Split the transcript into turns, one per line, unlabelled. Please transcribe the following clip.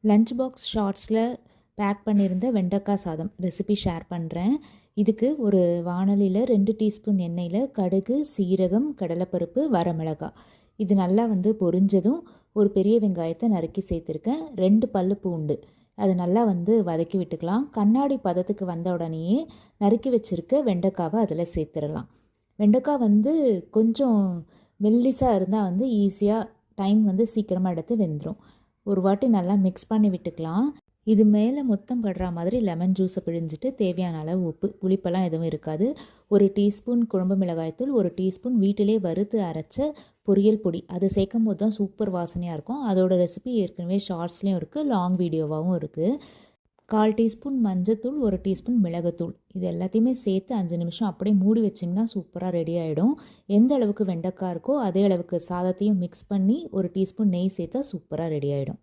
Lunch box ஷார்ட்ஸில் back பண்ணியிருந்த வெண்டைக்காய் சாதம் ரெசிபி ஷேர் பண்ணுறேன். இதுக்கு ஒரு வாணலியில் 2 டீஸ்பூன் எண்ணெயில் கடுகு, சீரகம், கடலைப்பருப்பு, வரமிளகாய் இது நல்லா பொரிஞ்சதும் ஒரு பெரிய வெங்காயத்தை நறுக்கி சேர்த்துருக்கேன். 2 பல்லு பூண்டு அதை நல்லா வதக்கி விட்டுக்கலாம். கண்ணாடி பதத்துக்கு வந்த உடனேயே நறுக்கி வச்சுருக்க வெண்டைக்காவை அதில் சேர்த்துடலாம். வெண்டைக்காய் கொஞ்சம் மெல்லிசாக இருந்தால் ஈஸியாக டைம் சீக்கிரமாக எடுத்து வெந்துடும். ஒரு வாட்டி நல்லா மிக்ஸ் பண்ணி விட்டுக்கலாம். இது மேலே மொத்தம் படுற மாதிரி லெமன் ஜூஸை பிழிஞ்சிட்டு தேவையான அளவு உப்பு, புளிப்பெல்லாம் எதுவும் இருக்காது. 1 டீஸ்பூன் குழம்பு மிளகாய்த்தூள், 1 டீஸ்பூன் வீட்டிலே வறுத்து அரைச்ச பொரியல் பொடி அது சேர்க்கும் போது தான் சூப்பர் வாசனையாக இருக்கும். அதோட ரெசிபி ஏற்கனவே ஷார்ட்ஸ்லேயும் இருக்குது, லாங் வீடியோவாகவும் இருக்குது. 1/4 டீஸ்பூன் மஞ்சத்தூள், 1 டீஸ்பூன் மிளகுத்தூள் இது எல்லாத்தையுமே சேர்த்து 5 நிமிஷம் அப்படியே மூடி வச்சிங்கன்னா சூப்பராக ரெடி ஆகிடும். எந்த அளவுக்கு வெண்டைக்காய் இருக்கோ அதே அளவுக்கு சாதத்தையும் மிக்ஸ் பண்ணி 1 டீஸ்பூன் நெய் சேர்த்தா சூப்பராக ரெடி ஆகிடும்.